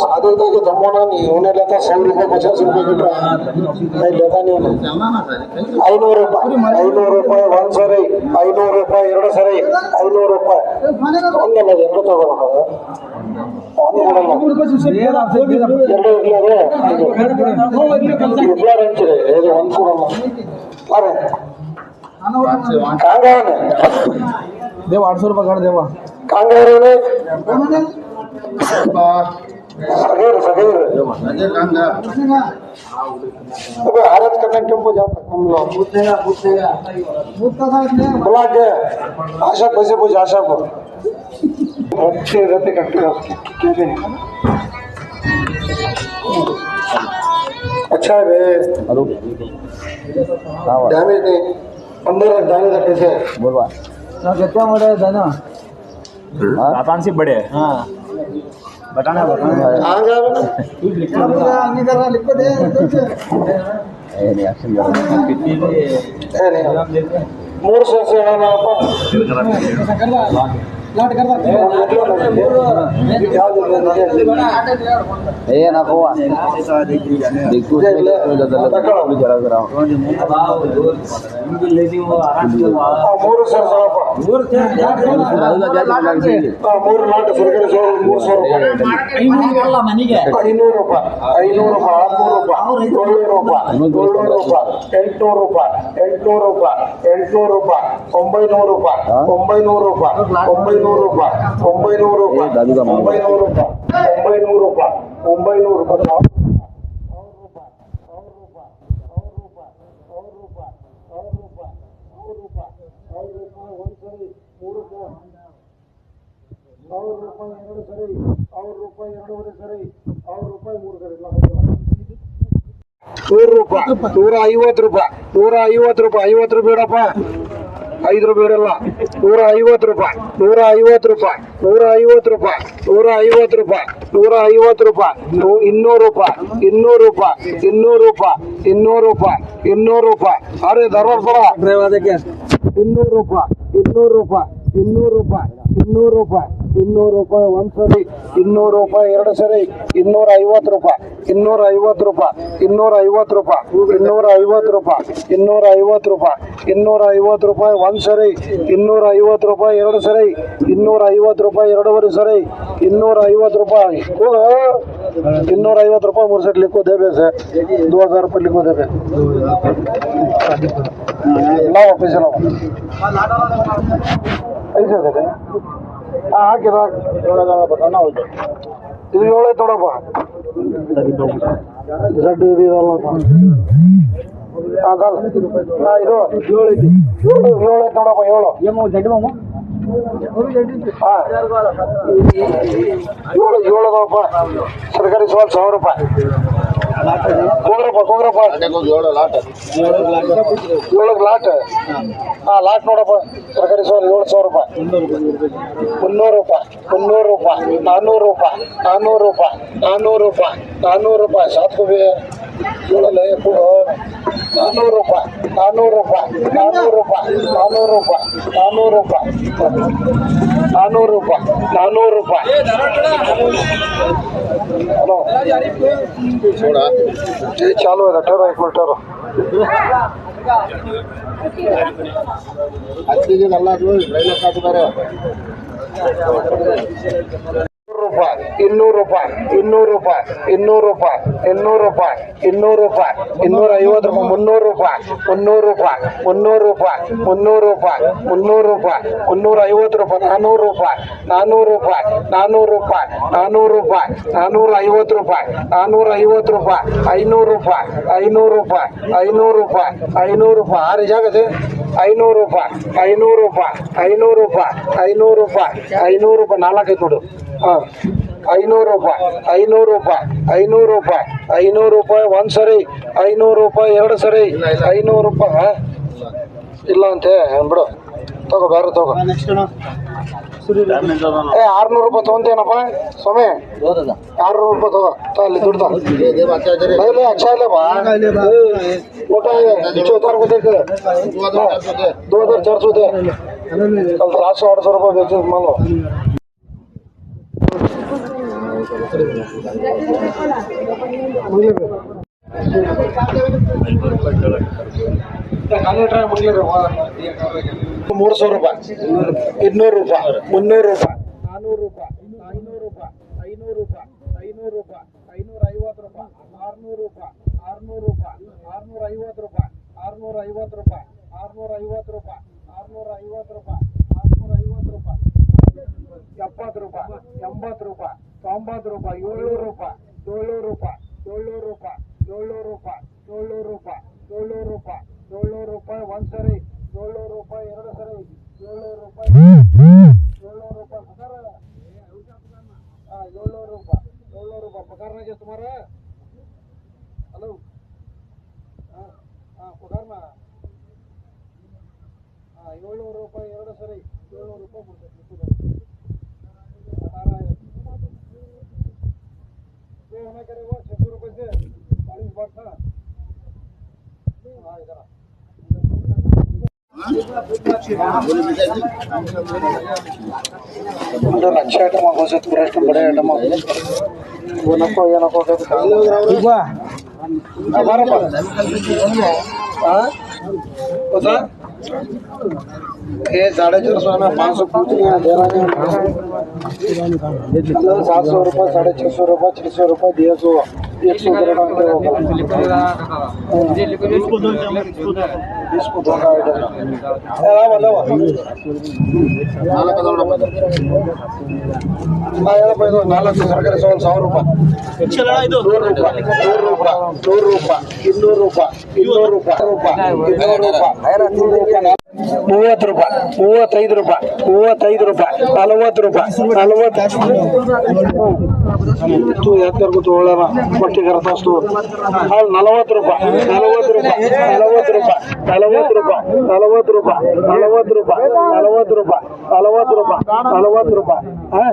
आधे तक जमाना नहीं होने लगा 100 रुपये 50 रुपये गिट्रा नहीं लेता नहीं 500 ರೂಪಾಯಿ ಒಂದು ಸರಿ 500 ರೂಪಾಯಿ ಎರಡು ಸರಿ 500 ರೂಪಾಯಿ ಒಂದಲ್ಲ ಎರಡು ತಗೊಳ್ಳೋದು ಎರಡು ಇರ್ಲಾರ ಹಂಚಿದೆ ಇದು ಒಂದು ಕೊಡಲ್ಲ ಅರೆ ಕಾಂಗಾವನೆ देव 800 रुपये कर देवा कांगावने सगेर अबे हारत करने टेम्पो जाता हम लोग बुला के आशा पैसे पूछ आशा को अच्छे रहते करते अच्छा है डैमेज नहीं 15 दाने तक कैसे बोलवा ना कितना बड़ा है दाना आसान से बड़े हाँ बताना ಮೂರು ಸೆನ್ಸ್ ಮೂರು ನಾಟು ಸರ್ಕಾರಿ 500 ರೂಪಾಯಿ 600 ರೂಪಾಯಿ 700 ರೂಪಾಯಿ 800 ರೂಪಾಯಿ 900 ರೂಪಾಯಿ 900 ರೂಪಾಯಿ 900 ರೂಪಾಯಿ 900 ರೂಪಾಯಿ 900 ರೂಪಾಯಿ 900 ರೂಪಾಯಿ ಎರಡು ಸರಿ 1000 ರೂಪಾಯಿ ಎರಡೂವರೆ ಸರಿ 1000 ರೂಪಾಯಿ ಮೂರು ಸರಿ 100 ರೂಪಾಯಿ 150 ರೂಪಾಯಿ 150 ರೂಪಾಯಿ 50 ರೂಪಾಯಿ ಬೇಡಪ್ಪ 5 ರೂಪಾಯಿ ಇರಲ್ಲ 150 ರೂಪಾಯಿ 150 ರೂಪಾಯಿ 150 ರೂಪಾಯಿ 150 ರೂಪಾಯಿ 150 ರೂಪಾಯಿ 200 ರೂಪಾಯಿ 200 ರೂಪಾಯಿ 200 ರೂಪಾಯಿ 200 ರೂಪಾಯಿ 200 ರೂಪಾಯಿ ಅರೆ ಧಾರವಾಡ ಬರ 200 ರೂಪಾಯಿ 200 ರೂಪಾಯಿ 200 ರೂಪಾಯಿ 200 ರೂಪಾಯಿ 200 ರೂಪಾಯಿ ಒಂದು ಸರಿ 200 ರೂಪಾಯಿ ಎರಡು ಸರಿ 250 ರೂಪಾಯಿ 250 ರೂಪಾಯಿ 250 ರೂಪಾಯಿ 250 ರೂಪಾಯಿ 250 ರೂಪಾಯಿ 250 ರೂಪಾಯಿ ಒಂದು ಸರಿ 250 ರೂಪಾಯಿ ಎರಡು ಸರಿ 250 ರೂಪಾಯಿ ಎರಡೂವರೆ ಸರಿ 250 ರೂಪಾಯಿ 250 ರೂಪಾಯಿ ಮೂರು ಸೆಟ್ लिखो देवे से 2000 रुपये लिखो देवे लाओ पैसे लाओ ऐसे देते ಹಾಕಿರ बताना होता ಇದು 7 ತೊಡಪ್ಪ ಜಡ್ ಇದಲ್ಲ ಅದಲ್ಲ ಇದು 7 ತೊಡಪ್ಪ 7 ಏಮೋ ಜಡ್ ಮಾಮ 7 ಅದಾವಪ್ಪ ಸರ್ಕಾರಿ ಸವಾಲ್ 100 ರೂಪಾಯಿ ಕೋಗ್ರಪ್ಪ 7 ಲಾಟ್ ಲಾಟ್ ನೋಡಪ್ಪ ಸರ್ಕಾರಿ ಸವಾಲ್ 700 ರೂಪಾಯಿ 300 ರೂಪಾಯಿ 300 ರೂಪಾಯಿ 400 ರೂಪಾಯಿ 400 ರೂಪಾಯಿ 400 ರೂಪಾಯಿ 400 ರೂಪಾಯಿ 7 को भी 400 ರೂಪಾಯಿ 400 ರೂಪಾಯಿ 400 ರೂಪಾಯಿ 400 ರೂಪಾಯಿ 400 ರೂಪಾಯಿ 400 ರೂಪಾಯಿ 400 ರೂಪಾಯಿ ಹಲೋ चालू है ठहरो एक मिनट ठहरो ರೂಪಾಯಿ, 200 ರೂಪಾಯಿ, 200 ರೂಪಾಯಿ, 200 ರೂಪಾಯಿ, 200 ರೂಪಾಯಿ, 200 ರೂಪಾಯಿ, 250 ರೂಪಾಯಿ, 300 ರೂಪಾಯಿ, 300 ರೂಪಾಯಿ, 300 ರೂಪಾಯಿ, 300 ರೂಪಾಯಿ, 300 ರೂಪಾಯಿ, 350 ರೂಪಾಯಿ, 400 ರೂಪಾಯಿ, 400 ರೂಪಾಯಿ, 400 ರೂಪಾಯಿ, 400 ರೂಪಾಯಿ, 450 ರೂಪಾಯಿ, 450 ರೂಪಾಯಿ, 500 ರೂಪಾಯಿ, 500 ರೂಪಾಯಿ, 500 ರೂಪಾಯಿ, 500 ರೂಪಾಯಿ, ಆರು ಜಾಗದೆ 500 ರೂಪಾಯಿ, 500 ರೂಪಾಯಿ, 500 ರೂಪಾಯಿ, 500 ರೂಪಾಯಿ, 500 ರೂಪಾಯಿ, 4 ಐತೆ ನೋಡು. ಹಾಂ, 500 ರೂಪಾಯಿ, 500 ರೂಪಾಯಿ, 500 ರೂಪಾಯಿ, 500 ರೂಪಾಯಿ ಒಂದು ಸರಿ, 500 ರೂಪಾಯಿ ಎರಡು ಸರಿ, 500 ರೂಪಾಯಿ ಇಲ್ಲ ಅಂತೆ ಬಿಡು, ತಗೋ ಬೇರೆ ತಗೋ. 600 ರೂಪಾಯಿ ತೊಗೊಂತೇನಪ್ಪ ಸ್ವಾಮಿ, 600 ರೂಪಾಯಿ ತಗೋ ಅಲ್ಲಿ ದುಡ್ಡು अच्छा है बा मोटा है 74 को देख 2400 दे कल 700-800 रुपये बेचे मान लो. ಮೂರು ಸಾವಿರ ರೂಪಾಯಿ, 200 ರೂಪಾಯಿ, 300 ರೂಪಾಯಿ, 400 ರೂಪಾಯಿ, 500 ರೂಪಾಯಿ, 500 ರೂಪಾಯಿ, 500 ರೂಪಾಯಿ, 550 ರೂಪಾಯಿ, 600 ರೂಪಾಯಿ, 600 ರೂಪಾಯಿ, 650 ರೂಪಾಯಿ, 650 ರೂಪಾಯಿ, 650 ರೂಪಾಯಿ, 650 ರೂಪಾಯಿ, 650 ರೂಪಾಯಿ, 70 ರೂಪಾಯಿ, 80 ರೂಪಾಯಿ, 90 ರೂಪಾಯಿ, 700 ರೂಪಾಯಿ, 700 ರೂಪಾಯಿ, 700 ರೂಪಾಯಿ, 700 ರೂಪಾಯಿ, 700 ರೂಪಾಯಿ, 700 ರೂಪಾಯಿ, 700 ರೂಪಾಯಿ ಒಂದು ಸರಿ, 700 ರೂಪಾಯಿ ಎರಡು ಸರಿ, 700 ರೂಪಾಯಿ, 700 ರೂಪಾಯಿ ಪಗಾರ. ಹಾಂ, 700 ರೂಪಾಯಿ, 700 ರೂಪಾಯಿ ಪಗಾರನಾಗೆ ಸುಮಾರು. ಹಲೋ, ಹಾಂ ಹಾಂ ಪಗಾರನ. ಹಾಂ, 700 ರೂಪಾಯಿ ಎರಡು ಸರಿ, 700 ರೂಪಾಯಿ ಕೊಡ್ಬೇಕು. होना करेगा 600 रुपये से 40 बार था. हाँ इधर अच्छा आइटम हो सकता है, पूरा बड़े आइटम वो नको ये नको ठीक बा हमारा पास. हाँ पता ये 450 में 500 पूछ रहे हैं, दे रहे हैं 700 रुपये, 650 रुपये, 600 रुपये, 150, 100 इसको दो का आइटम ನಾಲ್ಕು ಸರ್ಕಾರಿ 100 ರೂಪಾಯಿ, 100 ರೂಪಾಯಿ, 100 ರೂಪಾಯಿ, 100 ರೂಪಾಯಿ, 200 ರೂಪಾಯಿ, 200 ರೂಪಾಯಿ, 200 ರೂಪಾಯಿ, 30 ರೂಪಾಯಿ, 35 ರೂಪಾಯಿ, 35 ರೂಪಾಯಿ, 40 ರೂಪಾಯಿ, 40 ಯಾಕರ್ಗು ತಗೊಳ್ಳೋಣ ಒಟ್ಟಿಗೆ ಅರ್ಧಷ್ಟು 40 ರೂಪಾಯಿ, 40 ರೂಪಾಯಿ, 40 ರೂಪಾಯಿ, 40 ರೂಪಾಯಿ, 40 ರೂಪಾಯಿ, 40 ರೂಪಾಯಿ, 40 ರೂಪಾಯಿ, 40 ರೂಪಾಯಿ, 40 ರೂಪಾಯಿ. ಹಾಂ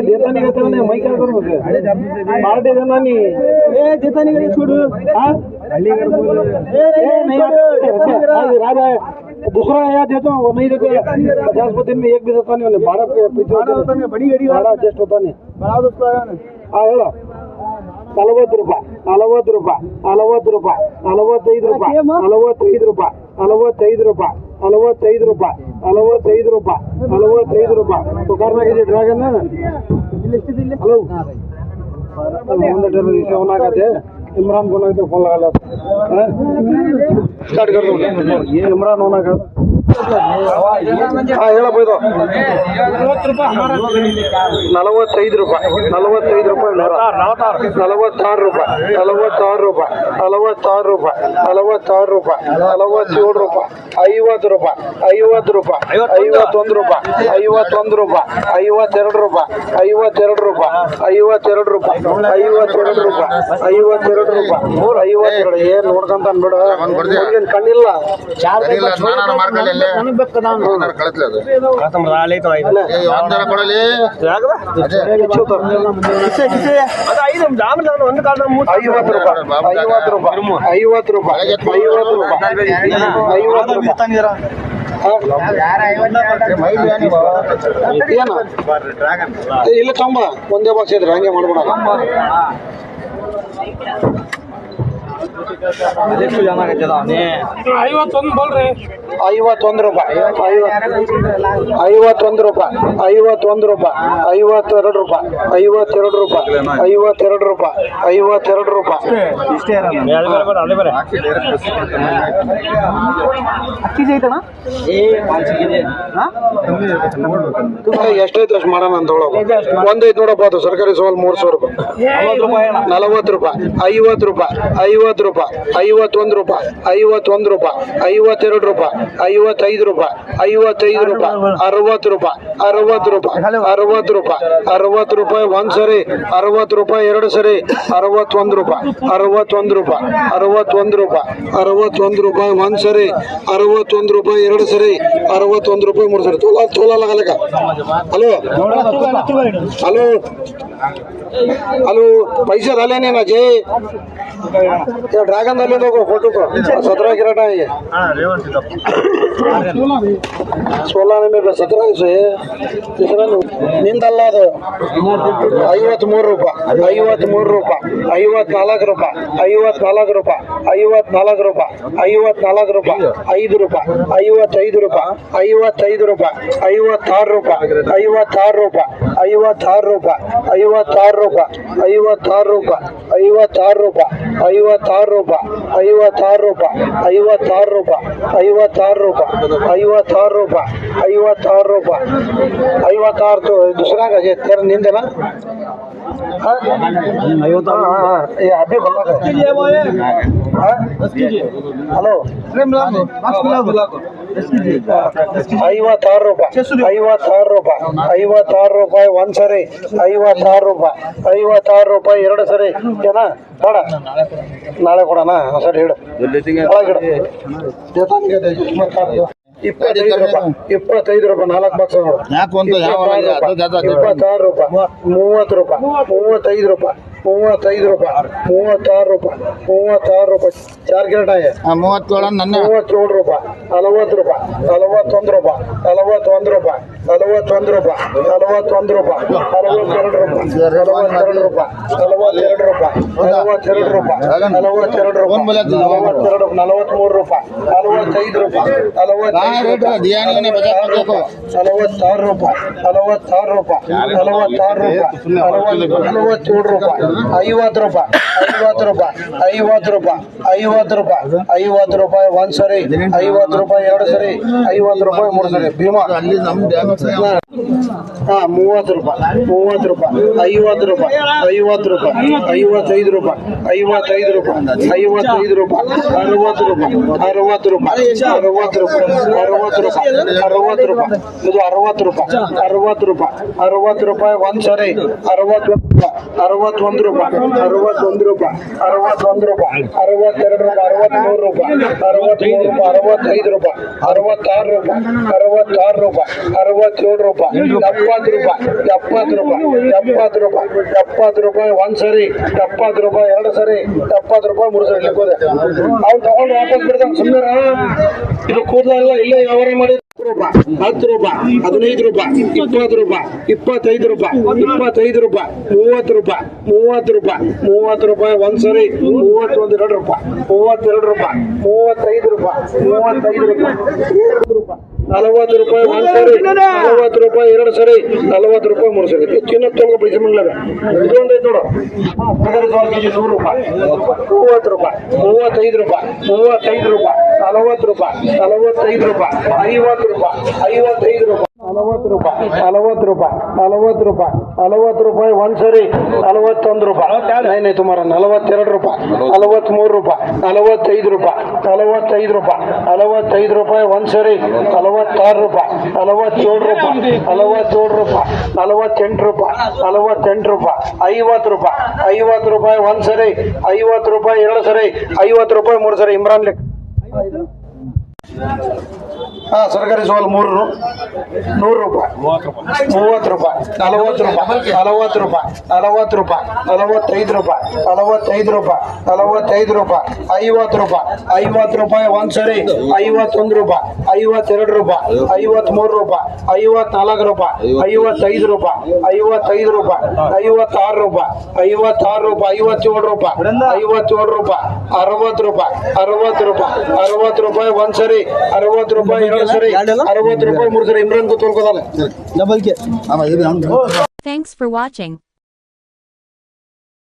देता नहीं कहते ना मैं क्या करूँ पार्टी देना नहीं ए देता नहीं कहते छोड़. हाँ राजा दूसरा याद देता हूँ वो नहीं देते. 50 दिन में एक भी देता नहीं उन्हें भाड़ा पे पीछे बड़ी गाड़ी भाड़ा एडजस्ट होता नहीं. हाँ ಹೇಳ 40 ರೂಪಾಯಿ, 40 ರೂಪಾಯಿ, 40 ರೂಪಾಯಿ, 45 ರೂಪಾಯಿ, 45 ರೂಪಾಯಿ, 45 ರೂಪಾಯಿ, 45 ರೂಪಾಯಿ, 45 ರೂಪಾಯಿ, 45 ರೂಪಾಯಿ ಪಗಾರನಾಗಿದೆ ಡ್ರ್ಯಾಗನ್. ಹಲೋ ಮುಂದೆ सेवन ಆಗತ್ತೆ इमरान को नहीं तो फोन लगा लो. स्टार्ट कर दो ये इमरान होना का. हाँ ಹೇಳಪ್ಪ ಇದು 45 ರೂಪಾಯಿ, 45 ರೂಪಾಯಿ, 46 ರೂಪಾಯಿ, 46 ರೂಪಾಯಿ, 46 ರೂಪಾಯಿ, 46 ರೂಪಾಯಿ, 47 ರೂಪಾಯಿ, 50 ರೂಪಾಯಿ, 50 ರೂಪಾಯಿ, 51 ರೂಪಾಯಿ, 51 ರೂಪಾಯಿ, 52 ರೂಪಾಯಿ, 52 ರೂಪಾಯಿ, 52 ರೂಪಾಯಿ, 52 ರೂಪಾಯಿ, 52 ರೂಪಾಯಿ, 52 ರೂಪಾಯಿ, 52 ಏನ್ ನೋಡ್ಕೊಂತ ಅನ್ಬೇಡ ಕಣ್ಣಿಲ್ಲ. ಇಲ್ಲ ಕಂಬ ಒಂದೇ ಬಾಕ್ಸ್ ಇದ್ರೆ ಹಂಗೆ ಮಾಡ್ಬೇಡ. ಎಷ್ಟು ಜನ 51 ಬೋಲ್ರಿ 51 ರೂಪಾಯಿ 51 ರೂಪಾಯಿ 51 ರೂಪಾಯಿ 52 ರೂಪಾಯಿ 52 ರೂಪಾಯಿ 52 ರೂಪಾಯಿ 52 ರೂಪಾಯಿ ಇಷ್ಟೇ ಅದೇ ಬರ ಅಕ್ಕಿ ಜೈತಣ ಎಷ್ಟೈತೆ ಅಷ್ಟು ಮಾಡೋಣ ಅಂತ ಒಂದೈದು ನೋಡಪ್ಪ ಅದು ಸರ್ಕಾರಿ ಸವಾಲ್ 300 ರೂಪಾಯಿ 40 ರೂಪಾಯಿ 50 ರೂಪಾಯಿ 50 ರೂಪಾಯಿ 51 ರೂಪಾಯಿ 51 ರೂಪಾಯಿ 52 ರೂಪಾಯಿ 55 ರೂಪಾಯಿ 55 ರೂಪಾಯಿ 60 ರೂಪಾಯಿ 60 ರೂಪಾಯಿ 60 ರೂಪಾಯಿ 60 ರೂಪಾಯಿ ಒಂದ್ ಸರಿ 60 ರೂಪಾಯಿ ಎರಡು ಸರಿ 61 ರೂಪಾಯಿ 61 ರೂಪಾಯಿ 61 ರೂಪಾಯಿ 61 ರೂಪಾಯಿ ಒಂದ್ ಸರಿ 61 ರೂಪಾಯಿ ಎರಡು ಸರಿ 61 ರೂಪಾಯಿ ಮೂರು ಸರಿ ತೋಲಲ್ಲ ಕಲಕ ಹಲೋ ಹಲೋ ಹಲೋ पैसे झाले नाही ना जे त्या ड्रॅगन झाले नको फोटो 17 किराट आहे 16 में 17 से ನಿಂದಲ್ಲ ಅದು 53 ರೂಪಾಯಿ 53 ರೂಪಾಯಿ 54 ರೂಪಾಯಿ 54 ರೂಪಾಯಿ 54 ರೂಪಾಯಿ 54 ರೂಪಾಯಿ 5 ರೂಪಾಯಿ 55 ರೂಪಾಯಿ 55 ರೂಪಾಯಿ 56 ರೂಪಾಯಿ 56 ರೂಪಾಯಿ 56 ರೂಪಾಯಿ 56 ರೂಪಾಯಿ 56 ರೂಪಾಯಿ 56 ರೂಪಾಯಿ 56 ರೂಪಾಯಿ 56 ರೂಪಾಯಿ 56 ರೂಪಾಯಿ 56 ರೂಪಾಯಿ 56 ರೂಪಾಯಿ 56 ರೂಪಾಯಿ 56 तो दुसरा का जे तेरा नींद है ना ये अभी बोला हेलो 56 ರೂಪಾಯಿ 56 ರೂಪಾಯಿ 56 ರೂಪಾಯಿ ಒಂದ್ ಸರಿ 56 ರೂಪಾಯಿ 56 ರೂಪಾಯಿ ಎರಡು ಸರಿ ಏನಾ ಬೇಡ ನಾಳೆ ಕೊಡೋಣ ಸರಿ ಹೇಳು ಒಳಗಿಡು 25 ರೂಪಾಯಿ 25 ರೂಪಾಯಿ 4 ಬಾಕ್ಸ್ ನೋಡು 26 ರೂಪಾಯಿ 30 ರೂಪಾಯಿ 35 ರೂಪಾಯಿ 35 ರೂಪಾಯಿ 36 ರೂಪಾಯಿ 36 ರೂಪಾಯಿ 4 ಗಿರಟ है 37 ರೂಪಾಯಿ 40 ರೂಪಾಯಿ 41 ರೂಪಾಯಿ 41 ರೂಪಾಯಿ 41 ರೂಪಾಯಿ 41 ರೂಪಾಯಿ 42 ರೂಪಾಯಿ 42 ರೂಪಾಯಿ 42 ರೂಪಾಯಿ 42 ರೂಪಾಯಿ 42 ರೂಪಾಯಿ 43 ರೂಪಾಯಿ 45 ರೂಪಾಯಿ 46 ರೂಪಾಯಿ 46 ರೂಪಾಯಿ 46 ರೂಪಾಯಿ 47 ರೂಪಾಯಿ 50 ರೂಪಾಯಿ 50 ರೂಪಾಯಿ 50 ರೂಪಾಯಿ 50 ರೂಪಾಯಿ 50 ರೂಪಾಯಿ ಒಂದ್ ಸರಿ 50 ರೂಪಾಯಿ ಎರಡು ಸರಿ 50 ರೂಪಾಯಿ ಮೂರು ಸರಿ ಭೀಮಾ 30 ರೂಪಾಯಿ 30 ರೂಪಾಯಿ 50 ರೂಪಾಯಿ 50 ರೂಪಾಯಿ 55 ರೂಪಾಯಿ 55 ರೂಪಾಯಿ 55 ರೂಪಾಯಿ 60 ರೂಪಾಯಿ 60 ರೂಪಾಯಿ 60 ರೂಪಾಯಿ 60 ರೂಪಾಯಿ 60 ರೂಪಾಯಿ ಇದು 60 ರೂಪಾಯಿ 60 ರೂಪಾಯಿ 60 ರೂಪಾಯಿ ಒಂದ್ ಸರಿ 61 ರೂಪಾಯಿ 61 ರೂಪಾಯಿ 61 ರೂಪಾಯಿ 61 ರೂಪಾಯಿ 62 ರೂಪಾಯಿ 63 ರೂಪಾಯಿ 63 ರೂಪಾಯಿ 65 ರೂಪಾಯಿ 66 ರೂಪಾಯಿ 66 ರೂಪಾಯಿ 67 ರೂಪಾಯಿ 70 ರೂಪಾಯಿ 70 ರೂಪಾಯಿ 70 ರೂಪಾಯಿ 70 ರೂಪಾಯಿ ಒಂದ್ ಸರಿ 70 ರೂಪಾಯಿ ಎರಡು ಸರಿ 70 ರೂಪಾಯಿ ಮೂರು ಸರಿ ಲೆಕ್ಕೋದೆ ಅವ್ನು ತಗೊಂಡು ವಾಪಸ್ ಬಿಡ್ತಾನೆ ಸುಮ್ಮನೆ ಇದು ಕೂದಲೆಲ್ಲ ಇಲ್ಲೇ ವ್ಯವಹಾರ ಮಾಡಿ 10 ರೂಪಾಯಿ 15 ರೂಪಾಯಿ 20 ರೂಪಾಯಿ 25 ರೂಪಾಯಿ 25 ರೂಪಾಯಿ 30 ರೂಪಾಯಿ 30 ರೂಪಾಯಿ 30 ರೂಪಾಯಿ ಒಂದ್ ಸರಿ 32 ರೂಪಾಯಿ 32 ರೂಪಾಯಿ 35 ರೂಪಾಯಿ 35 ರೂಪಾಯಿ 40 ರೂಪಾಯಿ ಒಂದ್ ಸರಿ 40 ರೂಪಾಯಿ ಎರಡು ಸರಿ 40 ರೂಪಾಯಿ ಮೂರು ಸರಿ ಚಿನ್ನ ತೊಗೊಂಡು ಪೈಸೆ ಮಂಗ್ಲದ ಇದೊಂದೈತೆ ನೋಡು 100 ರೂಪಾಯಿ 30 ರೂಪಾಯಿ 35 ರೂಪಾಯಿ 35 ರೂಪಾಯಿ 40 ರೂಪಾಯಿ 45 ರೂಪಾಯಿ 50 ರೂಪಾಯಿ 55 ರೂಪಾಯಿ 40 ರೂಪಾಯಿ 40 ರೂಪಾಯಿ 40 ರೂಪಾಯಿ 40 ರೂಪಾಯಿ ಒಂದ್ ಸರಿ 41 ರೂಪಾಯಿ नहीं तुम्हारा 42 ರೂಪಾಯಿ 43 ರೂಪಾಯಿ 45 ರೂಪಾಯಿ 45 ರೂಪಾಯಿ 45 ರೂಪಾಯಿ ಒಂದ್ ಸರಿ 46 ರೂಪಾಯಿ 47 ರೂಪಾಯಿ 47 ರೂಪಾಯಿ 48 ರೂಪಾಯಿ 48 ರೂಪಾಯಿ 50 ರೂಪಾಯಿ 50 ರೂಪಾಯಿ ಒಂದ್ ಸರಿ 50 ರೂಪಾಯಿ ಎರಡು ಸರಿ 50 ರೂಪಾಯಿ ಮೂರು ಸರಿ ಇಮ್ರಾನ್ ಲೆಕ್ಕ ಹಾಂ ಸರ್ಕಾರಿ ಸವಾಲು 100 ರೂಪಾಯಿ 30 ರೂಪಾಯಿ 40 ರೂಪಾಯಿ 40 ರೂಪಾಯಿ 40 ರೂಪಾಯಿ 45 ರೂಪಾಯಿ 45 ರೂಪಾಯಿ 45 ರೂಪಾಯಿ 50 ರೂಪಾಯಿ 50 ರೂಪಾಯಿ ಒಂದ್ಸರಿ 51 ರೂಪಾಯಿ 52 ರೂಪಾಯಿ 53 ರೂಪಾಯಿ 54 ರೂಪಾಯಿ 55 ರೂಪಾಯಿ 55 ರೂಪಾಯಿ 56 ರೂಪಾಯಿ 56 ರೂಪಾಯಿ 57 ರೂಪಾಯಿ 57 ರೂಪಾಯಿ 60 ರೂಪಾಯಿ 60 ರೂಪಾಯಿ 60 ರೂಪಾಯಿ ಒಂದ್ಸರಿ 60 ರೂಪಾಯಿ ಎರಡು ಸರಿ 60 ರೂಪಾಯಿ 3 ಸರಿ ಇಮ್ರಾನ್ ತೋಲ್ಕೋದಾನೆ Thanks for watching.